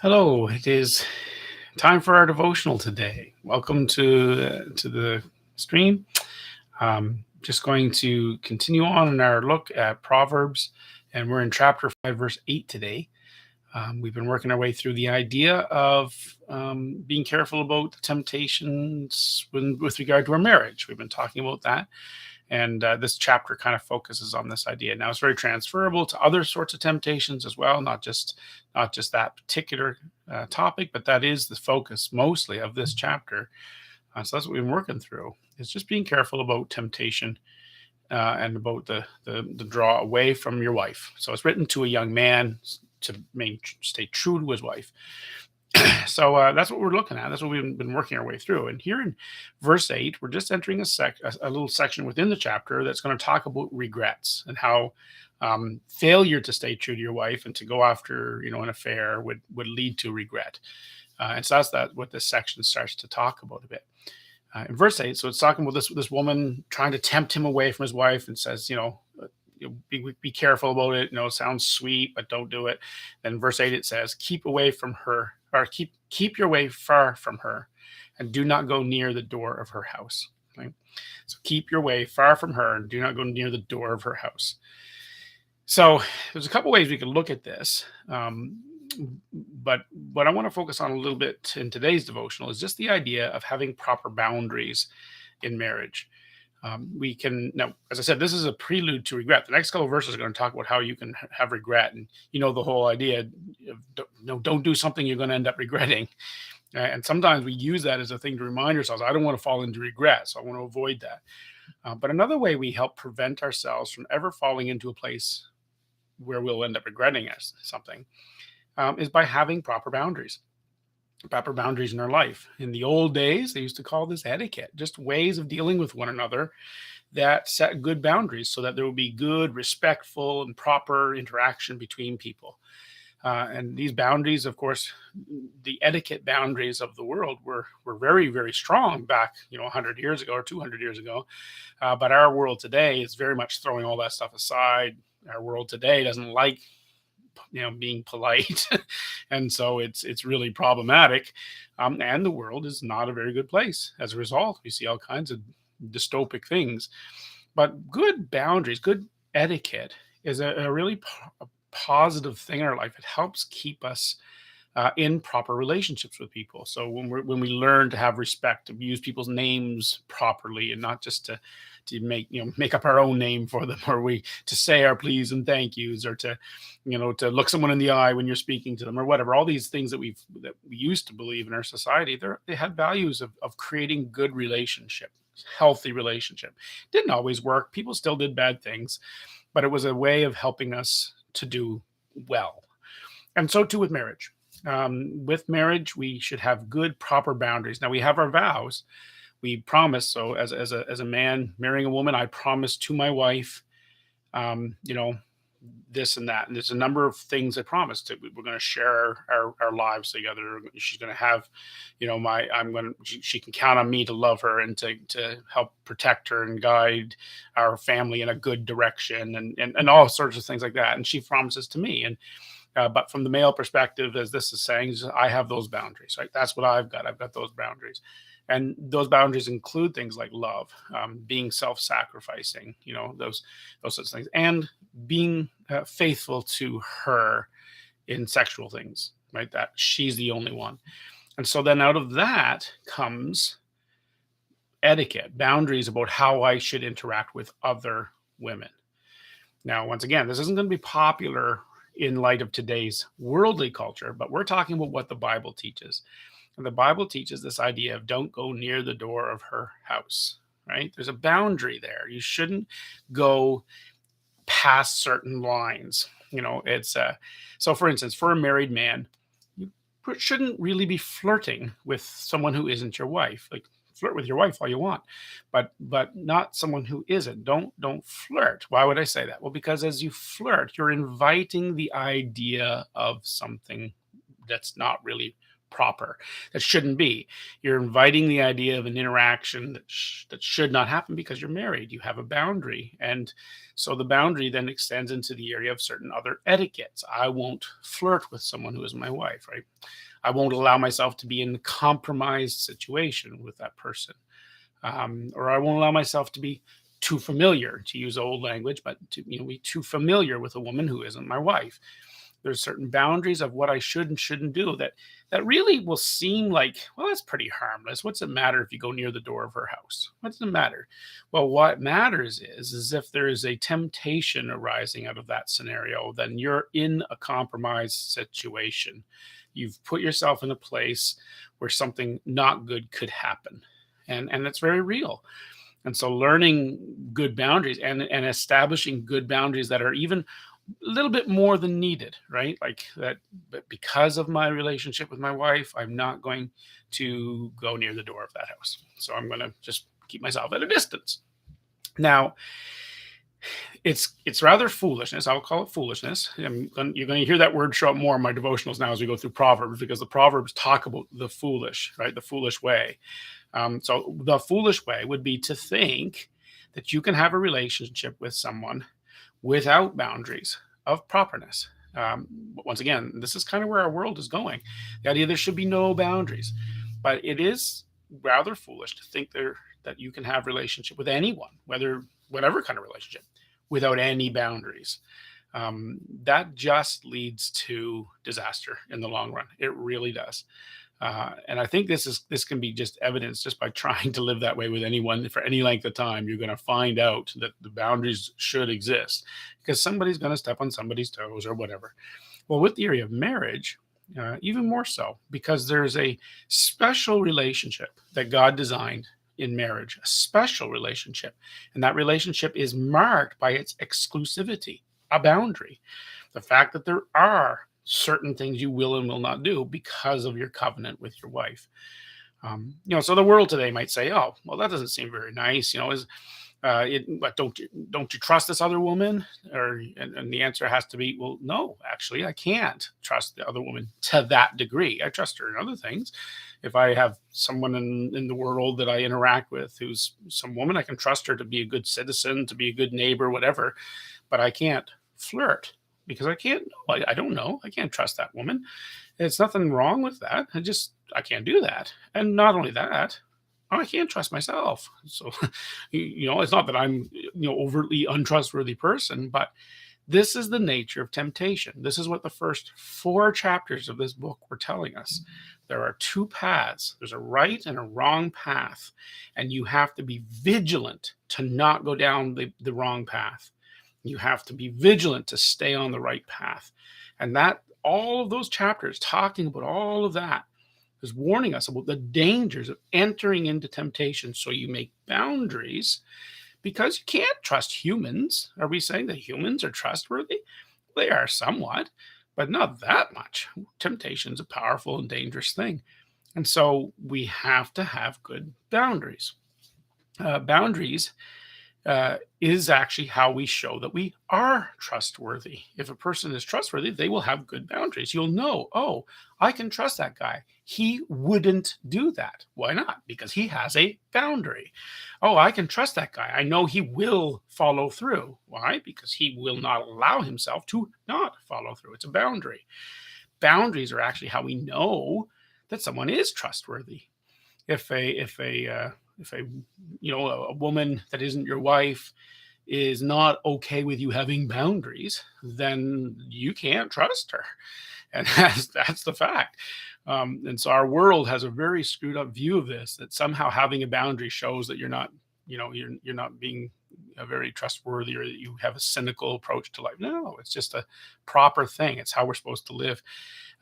Hello, it is time for our devotional today. Welcome to the stream. Just going to continue on in our look at Proverbs, and we're in chapter 5, verse 8 today. We've been working our way through the idea of being careful about the temptations with regard to our marriage. We've been talking about that. And this chapter kind of focuses on this idea. Now, it's very transferable to other sorts of temptations as well, not just that particular topic, but that is the focus mostly of this chapter. So that's what we've been working through. It's just being careful about temptation and about the draw away from your wife. So it's written to a young man to stay true to his wife. So that's what we're looking at. That's what we've been working our way through. And here in verse 8, we're just entering a little section within the chapter that's going to talk about regrets and how failure to stay true to your wife and to go after an affair would lead to regret. And so that's what this section starts to talk about a bit. In verse 8, so it's talking about this woman trying to tempt him away from his wife and says, be careful about it. It sounds sweet, but don't do it. Then verse 8, it says, keep away from her, or keep your way far from her, and do not go near the door of her house. Right? So keep your way far from her and do not go near the door of her house. So there's a couple ways we can look at this. But what I want to focus on a little bit in today's devotional is just the idea of having proper boundaries in marriage. We can now, as I said, this is a prelude to regret. The next couple of verses are going to talk about how you can have regret, and the whole idea of don't do something you're going to end up regretting. And sometimes we use that as a thing to remind ourselves, I don't want to fall into regret, so I want to avoid that. But another way we help prevent ourselves from ever falling into a place where we'll end up regretting something is by having proper boundaries in our life. In the old days, they used to call this etiquette, just ways of dealing with one another that set good boundaries so that there would be good, respectful, and proper interaction between people. And these boundaries, of course, the etiquette boundaries of the world were very, very strong back, 100 years ago or 200 years ago. But our world today is very much throwing all that stuff aside. Our world today doesn't like being polite. And so it's really problematic. And the world is not a very good place. As a result, we see all kinds of dystopic things. But good boundaries, good etiquette is a really positive thing in our life. It helps keep us in proper relationships with people. So when we learn to have respect, to use people's names properly, and not just to make up our own name for them, or to say our please and thank yous, or to look someone in the eye when you're speaking to them, or whatever. All these things that we used to believe in our society, they had values of creating good relationship, healthy relationship. Didn't always work. People still did bad things, but it was a way of helping us to do well. And so too with marriage. With marriage, we should have good, proper boundaries. Now, we have our vows. We promise. So as a man marrying a woman, I promise to my wife, this and that. And there's a number of things I promised. We're going to share our lives together. She's going to have, she can count on me to love her and to help protect her and guide our family in a good direction, and all sorts of things like that. And she promises to me. And but from the male perspective, as this is saying, I have those boundaries, right? That's what I've got. I've got those boundaries. And those boundaries include things like love, being self-sacrificing, those sorts of things, and being faithful to her in sexual things, right? That she's the only one. And so then out of that comes etiquette, boundaries about how I should interact with other women. Now, once again, this isn't going to be popular in light of today's worldly culture, but we're talking about what the Bible teaches. And the Bible teaches this idea of don't go near the door of her house, right? There's a boundary there. You shouldn't go past certain lines. It's so for instance, for a married man, you shouldn't really be flirting with someone who isn't your wife. Like, flirt with your wife all you want, but not someone who isn't. Don't flirt. Why would I say that? Well, because as you flirt, you're inviting the idea of something that's not really proper, that shouldn't be. You're inviting the idea of an interaction that should not happen because you're married. You have a boundary. And so the boundary then extends into the area of certain other etiquettes. I won't flirt with someone who is my wife, right? I won't allow myself to be in a compromised situation with that person. Or I won't allow myself to be too familiar, to use old language, but to be too familiar with a woman who isn't my wife. There's certain boundaries of what I should and shouldn't do that really will seem like, well, that's pretty harmless. What's it matter if you go near the door of her house? What does it matter? Well, what matters is if there is a temptation arising out of that scenario, then you're in a compromised situation. You've put yourself in a place where something not good could happen. And it's very real. And so learning good boundaries and establishing good boundaries that are even a little bit more than needed, right? Like that, but because of my relationship with my wife, I'm not going to go near the door of that house. So I'm going to just keep myself at a distance. Now, it's rather foolishness. I'll call it foolishness. You're going to hear that word show up more in my devotionals now as we go through Proverbs, because the Proverbs talk about the foolish, right? The foolish way. So the foolish way would be to think that you can have a relationship with someone without boundaries of properness. But once again, this is kind of where our world is going. The idea there should be no boundaries, but it is rather foolish to think that you can have relationship with anyone, whatever kind of relationship, without any boundaries. That just leads to disaster in the long run. It really does. And I think this can be just evidence just by trying to live that way with anyone for any length of time. You're going to find out that the boundaries should exist because somebody's going to step on somebody's toes or whatever. Well, with the area of marriage, even more so, because there's a special relationship that God designed in marriage, a special relationship. And that relationship is marked by its exclusivity, a boundary. The fact that there are certain things you will and will not do because of your covenant with your wife. So the world today might say, "Oh, well, that doesn't seem very nice." But don't you trust this other woman? And the answer has to be, well, no, actually, I can't trust the other woman to that degree. I trust her in other things. If I have someone in the world that I interact with who's some woman, I can trust her to be a good citizen, to be a good neighbor, whatever. But I can't flirt because I can't. I don't know. I can't trust that woman. There's nothing wrong with that. I can't do that. And not only that, I can't trust myself. So, it's not that I'm, overtly untrustworthy person, but this is the nature of temptation. This is what the first 4 chapters of this book were telling us. There are 2 paths. There's a right and a wrong path, and you have to be vigilant to not go down the wrong path. You have to be vigilant to stay on the right path. And that all of those chapters talking about all of that is warning us about the dangers of entering into temptation. So you make boundaries because you can't trust humans. Are we saying that humans are trustworthy? They are somewhat, but not that much. Temptation is a powerful and dangerous thing. And so we have to have good boundaries. Boundaries is actually how we show that we are trustworthy. If a person is trustworthy, they will have good boundaries. You'll know, oh, I can trust that guy. He wouldn't do that. Why not? Because he has a boundary. Oh, I can trust that guy. I know he will follow through. Why? Because he will not allow himself to not follow through. It's a boundary. Boundaries are actually how we know that someone is trustworthy. If a woman that isn't your wife is not okay with you having boundaries, then you can't trust her. And that's the fact. And so our world has a very screwed up view of this, that somehow having a boundary shows that you're not being very trustworthy, or that you have a cynical approach to life. No, it's just a proper thing. It's how we're supposed to live.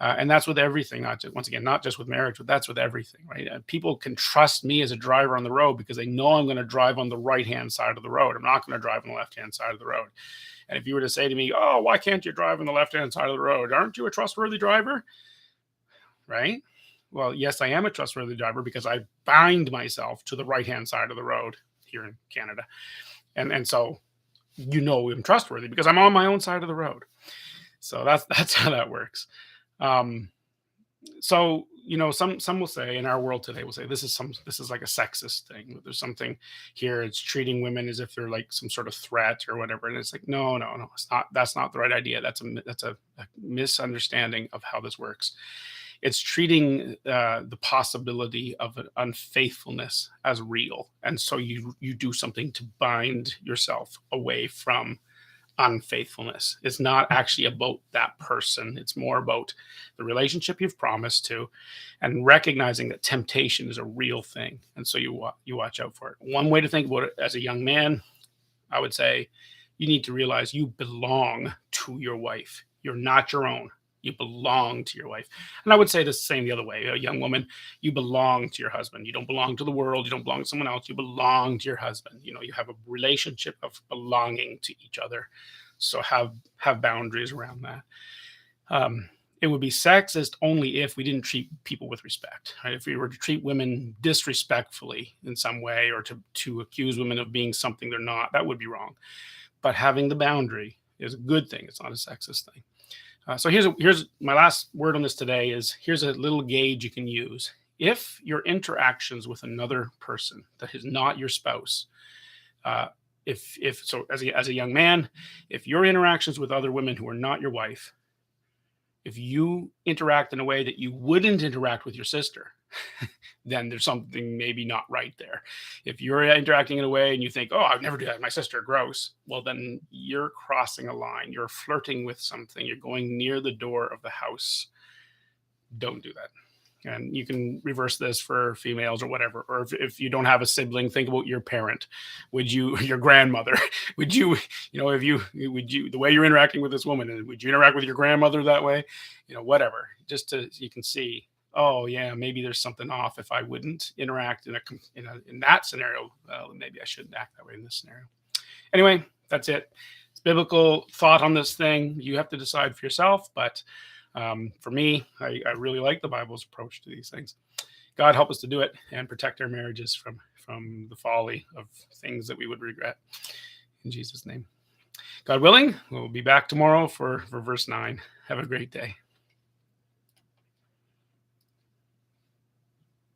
And that's with everything, not just with marriage, but that's with everything, right? People can trust me as a driver on the road because they know I'm going to drive on the right-hand side of the road. I'm not going to drive on the left-hand side of the road. And if you were to say to me, "Oh, why can't you drive on the left-hand side of the road? Aren't you a trustworthy driver?" Right? Well, yes, I am a trustworthy driver because I bind myself to the right-hand side of the road here in Canada. And so I'm trustworthy because I'm on my own side of the road. So that's how that works. So some will say, in our world today, will say this is like a sexist thing. There's something here. It's treating women as if they're like some sort of threat or whatever. And it's like, no, no, no. It's not. That's not the right idea. That's a misunderstanding of how this works. It's treating the possibility of an unfaithfulness as real, and so you do something to bind yourself away from unfaithfulness. It's not actually about that person. It's more about the relationship you've promised to, and recognizing that temptation is a real thing. And so you watch out for it. One way to think about it as a young man, I would say, you need to realize you belong to your wife. You're not your own. You belong to your wife. And I would say the same the other way. A young woman, you belong to your husband. You don't belong to the world. You don't belong to someone else. You belong to your husband. You have a relationship of belonging to each other. So have boundaries around that. It would be sexist only if we didn't treat people with respect. Right? If we were to treat women disrespectfully in some way, or to accuse women of being something they're not, that would be wrong. But having the boundary is a good thing. It's not a sexist thing. So here's my last word on this today. Here's a little gauge you can use. If your interactions with another person that is not your spouse, if so, as a young man, if your interactions with other women who are not your wife, if you interact in a way that you wouldn't interact with your sister, then there's something maybe not right there. If you're interacting in a way and you think, oh, I'd never do that with my sister, gross, well, then you're crossing a line. You're flirting with something. You're going near the door of the house. Don't do that. And you can reverse this for females or whatever. Or if you don't have a sibling, think about your parent. Would you, your grandmother, would you, if you, would you, the way you're interacting with this woman, would you interact with your grandmother that way? Whatever, just to, you can see, oh yeah, maybe there's something off if I wouldn't interact in that scenario. Well, maybe I shouldn't act that way in this scenario. Anyway, that's it. It's biblical thought on this thing. You have to decide for yourself, but for me, I really like the Bible's approach to these things. God help us to do it and protect our marriages from the folly of things that we would regret. In Jesus' name. God willing, we'll be back tomorrow for verse 9. Have a great day.